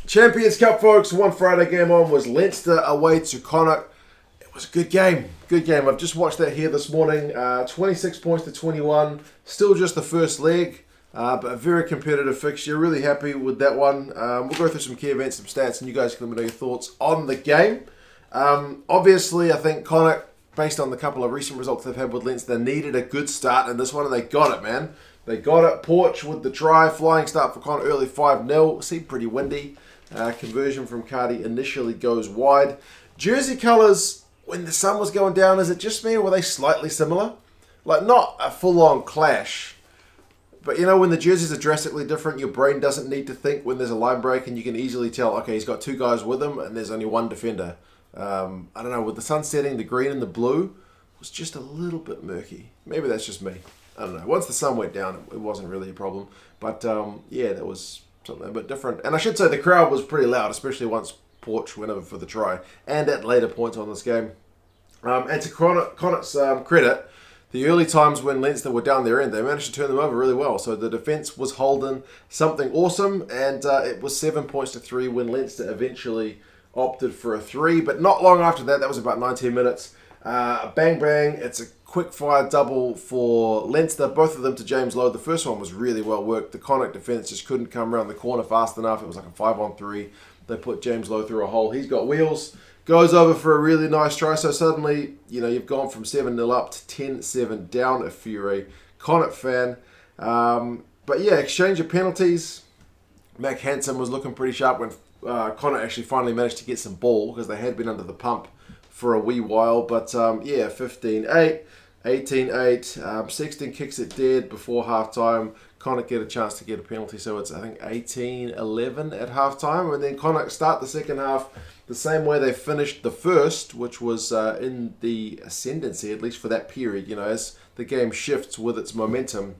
Champions Cup, folks. One Friday game on was Leinster away to Connacht. It was a good game. Good game. I've just watched that here this morning. 26 points to 21. Still just the first leg, but a very competitive fixture. Really happy with that one. We'll go through some key events, some stats, and you guys can let me know your thoughts on the game. Obviously, I think Connacht, based on the couple of recent results they've had with Leinster, needed a good start in this one, and they got it, man. They got it. Porch with the try. Flying start for Connacht early 5-0. Seemed pretty windy. Conversion from Cardi initially goes wide. Jersey colours, when the sun was going down, is it just me or were they slightly similar? Like, not a full-on clash. But, you know, when the jerseys are drastically different, your brain doesn't need to think when there's a line break, and you can easily tell, okay, he's got two guys with him and there's only one defender. I don't know, with the sun setting, the green and the blue was just a little bit murky. Maybe that's just me. I don't know. Once the sun went down, it wasn't really a problem. But, yeah, that was something a bit different. And I should say the crowd was pretty loud, especially once Porch went over for the try and at later points on this game. And to Connacht's credit, the early times when Leinster were down their end, they managed to turn them over really well. So the defence was holding something awesome, and it was 7 points to 3 when Leinster eventually opted for a 3. But not long after that, that was about 19 minutes. Bang, bang. It's a quick fire double for Leinster, both of them to James Lowe. The first one was really well worked. The Connacht defence just couldn't come around the corner fast enough. It was like a 5-on-3. They put James Lowe through a hole. He's got wheels. Goes over for a really nice try. So suddenly, you know, you've gone from 7-0 up to 10-7 down if you're a Connacht fan. But yeah, exchange of penalties. Mac Hansen was looking pretty sharp when Connacht actually finally managed to get some ball because they had been under the pump for a wee while. But yeah, 15-8, 18-8. Sexton kicks it dead before half-time. Connacht get a chance to get a penalty, so it's, I think, 18-11 at half-time. And then Connacht start the second half the same way they finished the first, which was in the ascendancy, at least for that period. You know, as the game shifts with its momentum,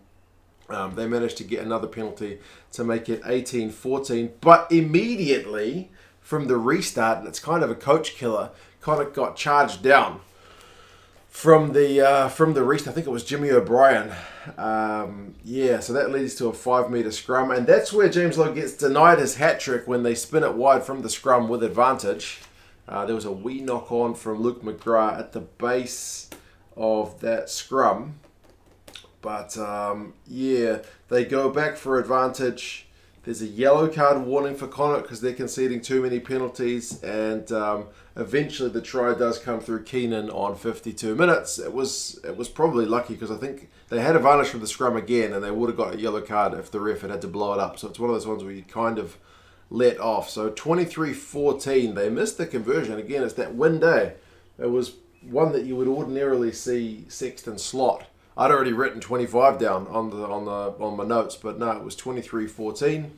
they managed to get another penalty to make it 18-14. But immediately from the restart, and it's kind of a coach killer, Connacht got charged down from the restart. I think it was Jimmy O'Brien. Yeah, so that leads to a 5-metre scrum, and that's where James Lowe gets denied his hat-trick when they spin it wide from the scrum with advantage. There was a wee knock-on from Luke McGrath at the base of that scrum. But, yeah, they go back for advantage. There's a yellow card warning for Connacht because they're conceding too many penalties, and eventually the try does come through Keenan on 52 minutes. It was probably lucky because I think they had advantage from the scrum again, and they would have got a yellow card if the ref had to blow it up. So it's one of those ones where you kind of let off. So 23-14, they missed the conversion. Again, it's that win day. It was one that you would ordinarily see Sexton slot. I'd already written 25 down on my notes, but no, it was 23-14.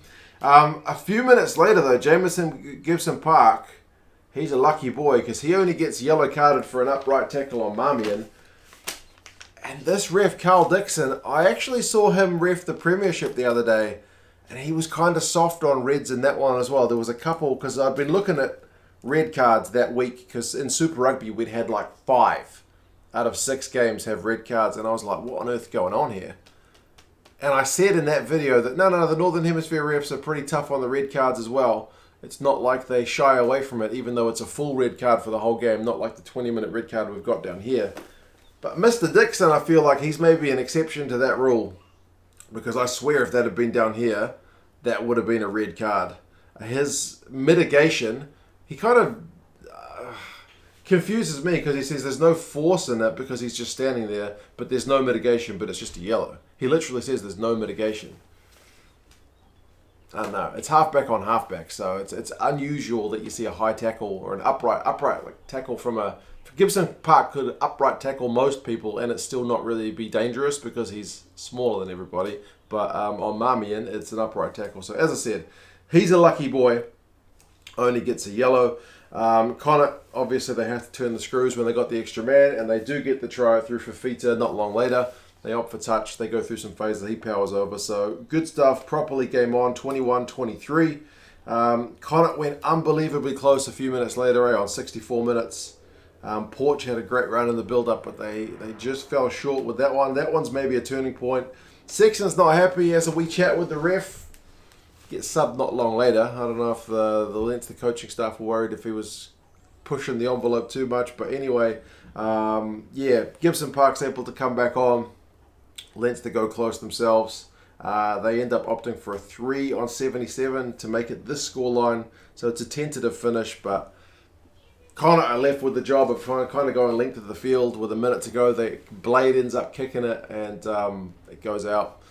A few minutes later, though, Jamison Gibson Park, he's a lucky boy because he only gets yellow carded for an upright tackle on Marmion. And this ref, Carl Dixon, I actually saw him ref the Premiership the other day, and he was kind of soft on reds in that one as well. There was a couple, because I'd been looking at red cards that week, because in Super Rugby we'd had like 5 out of 6 games have red cards, and I was like, what on earth going on here? And I said in that video that no, the Northern Hemisphere refs are pretty tough on the red cards as well. It's not like they shy away from it, even though it's a full red card for the whole game, not like the 20-minute red card we've got down here. But Mr. Dixon, I feel like he's maybe an exception to that rule, because I swear if that had been down here, that would have been a red card. His mitigation, he kind of confuses me because he says there's no force in it because he's just standing there, but there's no mitigation, but it's just a yellow. He literally says there's no mitigation. I don't know. It's halfback on halfback, so it's unusual that you see a high tackle or an upright like tackle from a... Gibson Park could upright tackle most people and it still not really be dangerous because he's smaller than everybody. But on Marmion, it's an upright tackle. So as I said, he's a lucky boy. Only gets a yellow. Connacht, obviously they have to turn the screws when they got the extra man, and they do get the try through Fafita not long later. They opt for touch. They go through some phases. He powers over. So good stuff. Properly game on. 21-23. Connacht went unbelievably close a few minutes later, on 64 minutes. Porch had a great run in the build-up, but they just fell short with that one. That one's maybe a turning point. Sexton's not happy. He has a wee chat with the ref. get subbed not long later. I don't know if the Leinster coaching staff were worried if he was pushing the envelope too much. But anyway, yeah, Gibson Park's able to come back on. Leinster go close themselves. They end up opting for a 3 on 77 to make it this scoreline. So it's a tentative finish, but Connacht are left with the job of trying to kind of go length of the field with a minute to go. Blade ends up kicking it, and it goes out.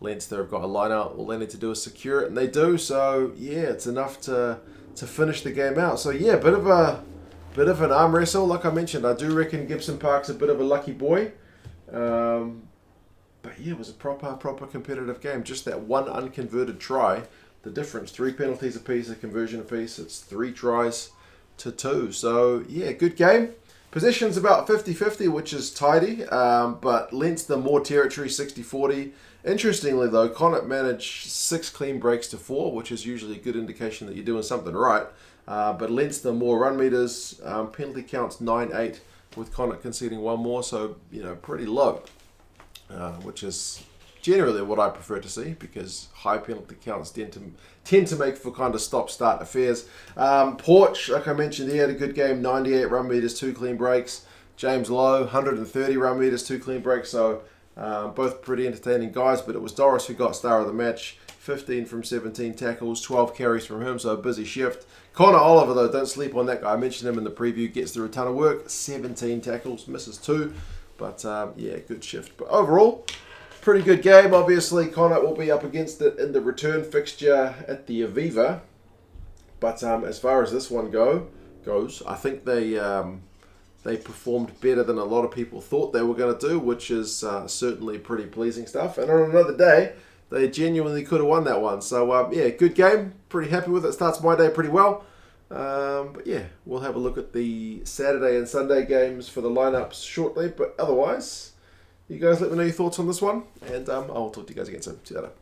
Leinster have got a line out. All they need to do is secure it, and they do. So yeah, it's enough to finish the game out. So yeah, bit of an arm wrestle. Like I mentioned, I do reckon Gibson Park's a bit of a lucky boy. But yeah, it was a proper competitive game. Just that one unconverted try, the difference, 3 penalties apiece, a conversion apiece. It's 3 tries to 2. So yeah, good game. Possession's about 50-50, which is tidy. But Leinster more territory, 60-40. Interestingly though, Connacht managed 6 clean breaks to 4, which is usually a good indication that you're doing something right. But Leinster more run meters, penalty counts 9-8, with Connacht conceding 1 more. So pretty low. Which is generally what I prefer to see, because high penalty counts tend to make for kind of stop-start affairs. Porch, like I mentioned, he had a good game, 98 run meters, 2 clean breaks. James Lowe, 130 run meters, 2 clean breaks. So both pretty entertaining guys, but it was Doris who got star of the match. 15 from 17 tackles, 12 carries from him, so a busy shift. Connor Oliver, though, don't sleep on that guy. I mentioned him in the preview, gets through a ton of work, 17 tackles, misses 2. But yeah, good shift. But overall, pretty good game. Obviously, Connacht will be up against it in the return fixture at the Aviva. But as far as this one goes, I think they performed better than a lot of people thought they were going to do, which is certainly pretty pleasing stuff. And on another day, they genuinely could have won that one. So yeah, good game. Pretty happy with it. Starts my day pretty well. But yeah, we'll have a look at the Saturday and Sunday games for the lineups shortly. But otherwise, you guys let me know your thoughts on this one, and I'll talk to you guys again soon. See you later.